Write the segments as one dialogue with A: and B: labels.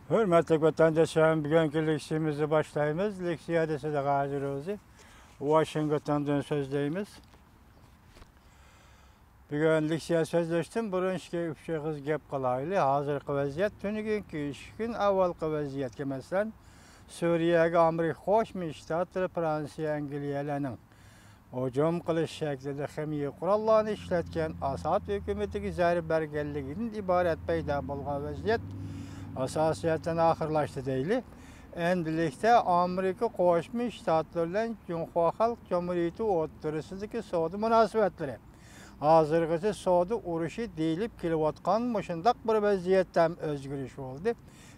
A: Hürmetli vatandaşlarım, bugünkü leksiyemizi başlayımız. Leksiya adresi de hazır oldu. Washington'dan sözleyimiz. Bugün leksiya sözleştim. Burunçki üç kız gep kalaylı. Hazırkı vaziyet. Tünügünkü 3 gün avvalkı vaziyet. Mesela Suriye'ye Amerika Qo'shma Shtatlar, Fransiya, Angliyalarning hujum qilish shaklida ximiya qurollarni ishlatgan Asad hukumatiga zarba berganligidan iborat paydo bo'lgan vaziyat asosiyatdan oxirlashdi deyli. Endilikda Amerika Qo'shma Shtatlar bilan Junxo Xalq Jamhuriyati o'rtasidagi savdo munosabatlari hozirgacha savdo urushi deyilib kelayotgan mushundaq bir vaziyatdan o'zgarish bo'ldi.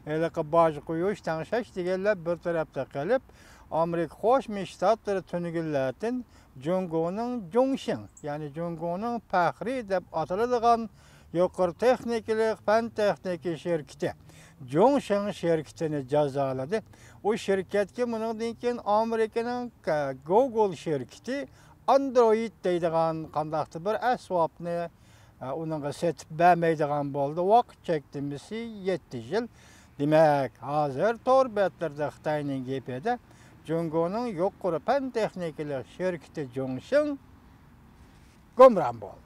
A: Eliqi boj qo'yish, tangshash deganlar bir tarafda qilib, Amerika Qo'shma Shtatlari tunugillardan Jungoning Jongshin, ya'ni Jungoning faxriy deb ataladigan yuqori texnikalik fan texnika shirkati Jongshin shirkatini jazoladi. U shirkatga bundan keyin Amerikaning Google shirkati Android deydigan qandaqdir bir asbobni uningga setib bermaydigan bo'ldi. Vaqt chektimisi 7 yil. Demak, hozir tor betlarda Xitoyning gapida Jungoning yuqori fan texnikalik shirkati Jongshin gumron bo'ldi.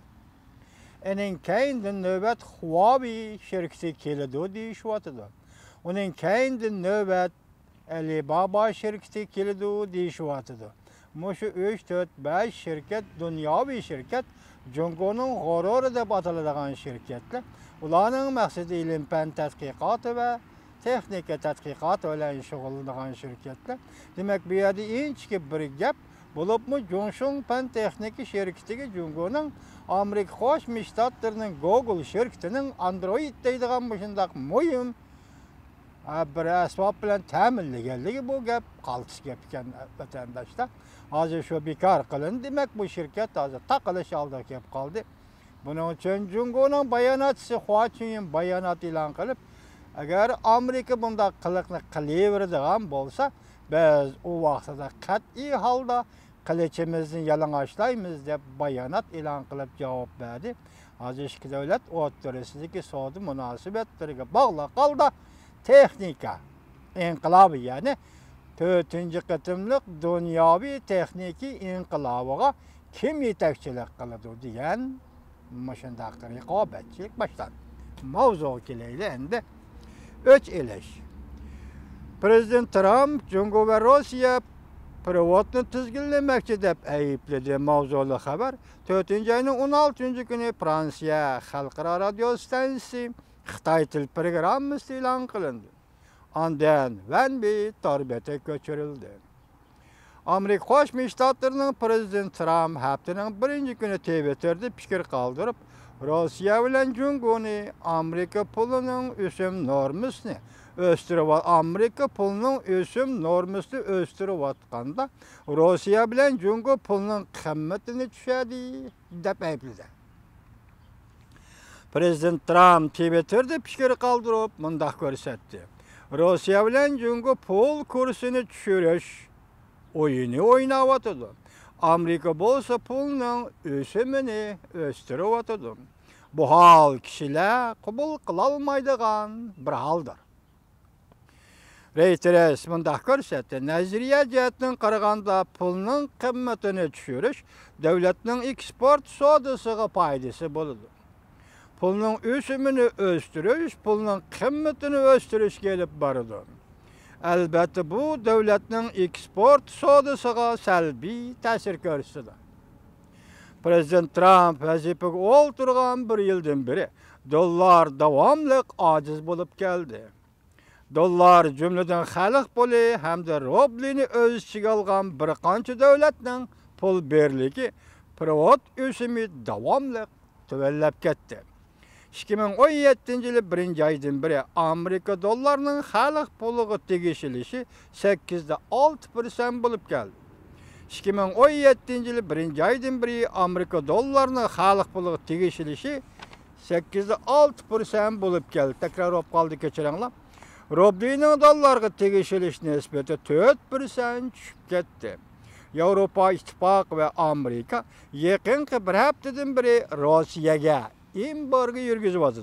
A: Ening keyindan navbat Huawei shirkati keladi deyishyapti. Uning keyindan navbat Alibaba shirkati keladi deyishyapti. Mushu 3, 4, 5 shirkat dunyoviy shirkat Jungoning g'ururi deb ataladigan shirkatlar. Ularning maqsadi ilm-fan tadqiqoti va texnika tadqiqoti bilan shug'ullangan shirkatlar. Demak, bu yerda inchki bir gap bo'libmi, Jongshin fan texnika shirkatiga Jungoning Amerika Qo'shma Shtatlarining Google shirkatining Android deydigan shundaq muhim bir asbob bilan ta'minlaganligi bu gap qaltis gap ekan vatandoshlar. Hozir shu bekor qilindi. Demak, bu shirkat hozir taqilish oldiga kelib qoldi. Buning uchun Jungoning bayonotchisi Hua Chunying bayonot e'lon qilib, agar Amerika bunday qiliqni qilaveradigan bo'lsa, biz u vaqtida qat'iy holda qilichimizni yalang'ochlaymiz deb bayonot e'lon qilib javob berdi. Hozir ikki davlat o'rtasidagi savdo munosabatlariga bog'liq holda texnika inqilobi, ya'ni 4-qatimliq dunyoviy texnika inqilobiga kim yetakchilik qiladi degan shundaq raqobatchilik boshlandi. Mavzuga kelaylik endi. 3 elish. Prezident Trump Jungo va Rossiya provodni tizginlamoqchi deb aybladi. Mavzuli xabar 4-oyning 16-kuni Fransiya xalqaro radio stansiyasi Xitoy til programmasi e'lon qilindi. Ondan Vanbi torbeta ko'chirildi. Amerika Qo'shma Shtatlarining prezident Trump haftaning 1-kuni Twitterda fikr qoldirib, Rossiya bilan Jungoni Amerika pulining o'sim normasini o'stirayotganda Rossiya bilan Jungo pulining qimmatini tushadi deb aybladi. Prezident Trump Twitterda fikr qoldirib, mundaq ko'rsatdi. Rossiya bilan Jungo pul kursini tushirish o'yini o'ynayotdi. Amerika bo'lsa pulning o'simini o'stirayotdi. Bu hol kishilar qabul qila olmaydigan bir holdir. Reuters mundaq ko'rsatdi. Nazariya jihatdan qaraganda pulning qimmatini tushirish davlatning eksport savdosiga foydasi bo'ladi. Pulning o'simini o'stirish, pulning qimmatini o'stirish kelib boradi. Albatta bu davlatning eksport savdosiga salbiy ta'sir ko'rsatadi. Prezident Trump vazifaga o'tirgan 1 yildan beri dollar davomli ojiz bo'lib keldi. Dollar jumladan xalq puli hamda rublini o'z ichiga olgan bir qancha davlatning pul birligi provod o'simi davomli tuvallab ketdi. 2017-yili 1-oydan beri Amerika dollarining xalq puliga tegishilishi 8.6% bo'lib keldi. 2017-yili 1-oydan beri Amerika dollarining xalq puliga tegishilishi 8.6% bo'lib keldi. Takror olib qoldi, kechiringlar. Rublining dollarga tegishilish nisbati 4% tushib ketdi. Yevropa İttifaqı va Amerika yaqinqi bir haftadan beri Rossiyaga embargo yurgizyapti.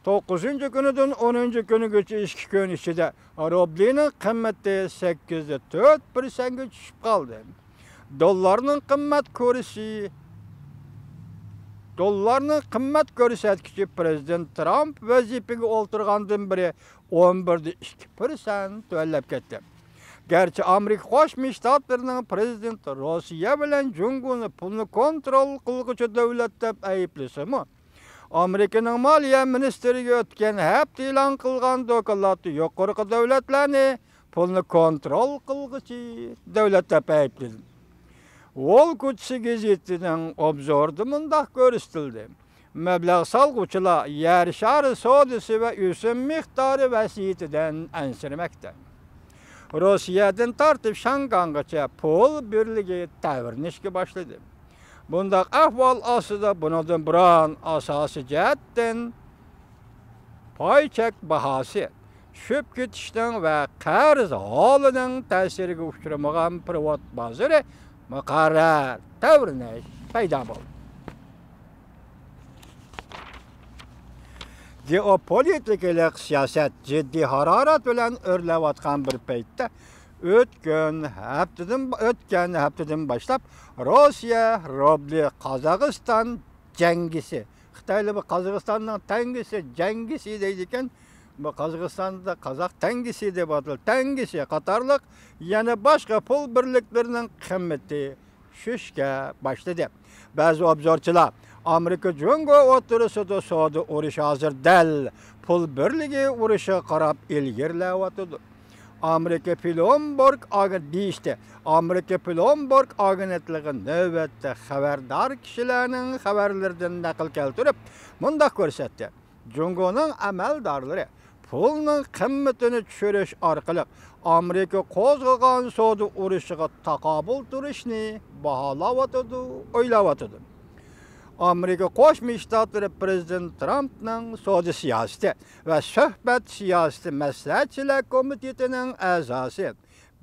A: 9-cı günüdən 10-cu günügacha 2 gün içində rublinin qiyməti 8-də 4% düşüb qaldı. Dollarның qimmat ko'rsatkichi Prezident Trump vazifəyə o'tirgandan beri 11'də 2% tövəllab ketdi. Gerçi Amerika Qo'shma Shtatlarining prezidenti Rossiya bilan Jungoni pulni kontrol qilguvchi davlat deb ayblasa-mu, Amerikaning Moliya ministriga o'tgan hafta e'lon qilgan doklati yuqorqi davlatlarni pulni kontrol qilguvchi davlat deb aybladi. Wall Street gazetining obzorida mundaq ko'rsatildi. Mablag' solg'uvchilar yer shari savdosi va o'sim miqdori vasiyatidan ansiramoqda. Rossiyadan tortib Shangangacha pul birligi ta'virnishga boshladi. Bundaq ahvol ostida bundan biron asosiy jihatdan paychak bahosi tushib ketishdan va qarz holining ta'siriga uchramagan privat bozori muqarrar ta'virlash paydo bo'ldi. Geopolitik siyosat jiddiy harorat bilan o'rlayotgan bir paytda o'tgan haftadan boshlab Rossiya rubli Qozog'iston jangisi, Xitoyli bu Qozog'istonning tangisi jangisi deydi ekan, bu Qozog'istonda Qozoq tangisi deb ataladi. Tangisi qatorliq yana boshqa pul birliklarining qiymati tushishga boshladi. Ba'zi obzorchilar Amerika Jungo o'tirisida savdo urushi hozir dal pul birligi urushi qarab ilgirlayotdi. Amerika Bloomberg agentligi navbatda xabardor kishilarning xabarlaridan naql keltirib, mundaq ko'rsatdi. Jungoning amaldorlari pulning qimmatini tushirish orqali Amerika qo'zg'agan savdo urushiga taqobil turishni baholayotdi, o'ylayotdi. Amerika Qo'shma Shtatlari Prezident Trumpning savdo siyosati va suhbat siyosati maslahatchilar komitetining a'zosi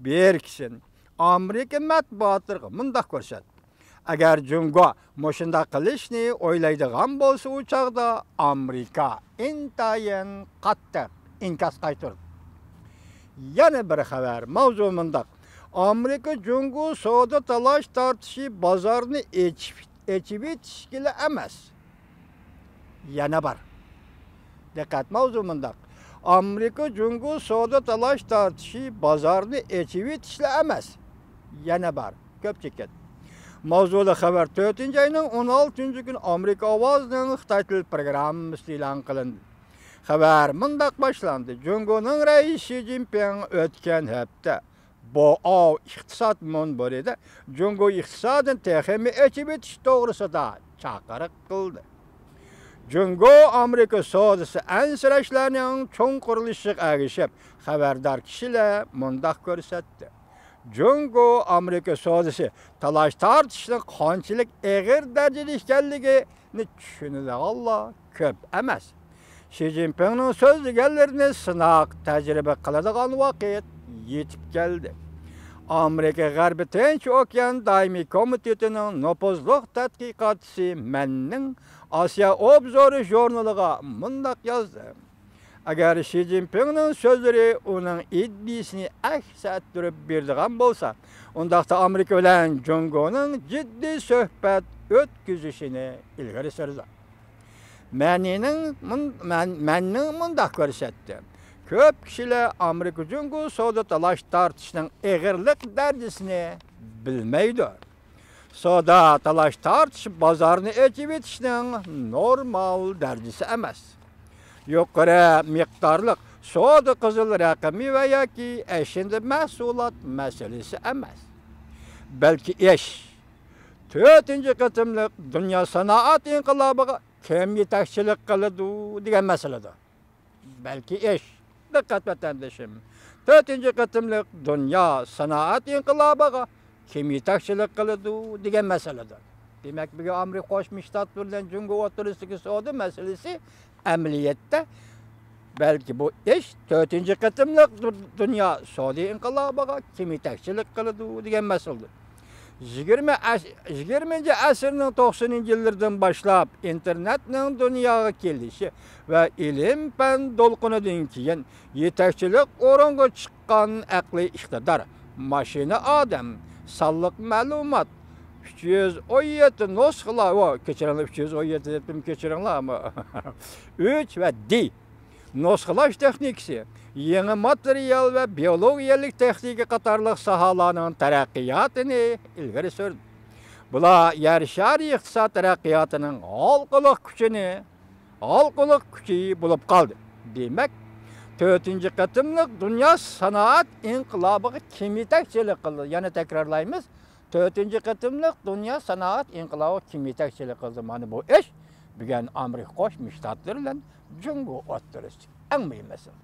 A: Berkson Amerika matbuotiga mundaq ko'rsatdi. Agar Jungo mushundaq qilishni o'ylaydigan bo'lsa, u chaqda Amerika intayin qattiq inkas qaytardi. Yana bir xabar, mavzu mundaq. Amerika Jungo savdo talash tortishi bozorni echib etishgili emas. Yana bir. Diqqat, mavzu mundaq. Amerika Jungo savdo talash tortishi bozorni echib etishli emas. Yana bir. Ko'p chekkan. Mavzuli xabar 4-ayning 16-kun Amerika ovozining Xitoy til programmasi e'lon qilindi. Xabar mundaq boshlandi. Jungoning raisi Xi Jinping o'tgan hafta bu iqtisod munbarida Jungo iqtisodini texmi echib etish to'g'risida chaqiriq qildi. Jungo Amerika savdosi ansirashlarning cho'nqurilishiga erishib, xabardor kishilar mundaq ko'rsatdi. Jungo Amerika savdosi talash tortishning qanchalik og'ir darajada ekanligini tushunadiganlar ko'p emas. Xi Jinpingning so'zlaganlarini sinoq tajriba qiladigan vaqt yetib keldi. Amerika G'arbiy Tinch okean doimiy komitetining nopozliq tadqiqotchisi Manning Osiyo obzori jurnaliga mundaq yozdi. Agar Xi Jinpingning so'zlari uning iddiasini aks ettirib beradigan bo'lsa, undaqda Amerika bilan Jungoning jiddiy suhbat o'tkazishini ilgari surdi. Manning mundaq ko'rsatdi. Ko'p kishilar Amerika Jungo savdo talash tortishning og'irlik darajasini bilmaydi. Savdo talash tortish bozorni echib etishning normal darajasi emas. Yuqori miqdorliq savdo qizil raqami va yoki ashinda mahsulot masalasi emas. Balki 4-qatimliq dunyo sanoat inqilobiga kim yetakchilik qiladi degan masaladir. Balki diqqat vatandoshim. 4-qatimliq dunyo sanoat inqilobiga kim yetakchilik qiladi degan masaladir. Demak, bu Amerika Qo'shma Shtatlari bilan Jungo o'tirisidagi savdo masalasi amaliyotda balki bu 4-qatimliq dunyo savdo inqilobiga kim yetakchilik qiladi degan masaladir. 20-ci əsrinin 90-cı illərdən başlap internetnin dünyaya gelişi və ilim fən dolqunudan keyin yetəkçilik orunğa çıxqan əqli iqtidar, maşina adam, sallıq məlumat, 317 nusxalar, keçirinlər 317 dedim keçirinlər ama 3 və D nusxalaş texnikisi, yeni material və biologiyalik texniki qatarlıq sahalarının tərəqqiyatını ilgiri sürdü. Bula yer şari iqtisad tərəqqiyatının halqılıq küçü bulup qaldı. Demək, 4-cü qatımlıq dünya sanaat inqilabı kimi təkçilik qıldı. Yəni təkrarlayımız, 4-cü qatımlıq dünya sanaat inqilabı kimi təkçilik qıldı. Yani bu iş bugün Amerika Qoşmuş Ştatları ilə Cungo oturusu. En mühim mesele.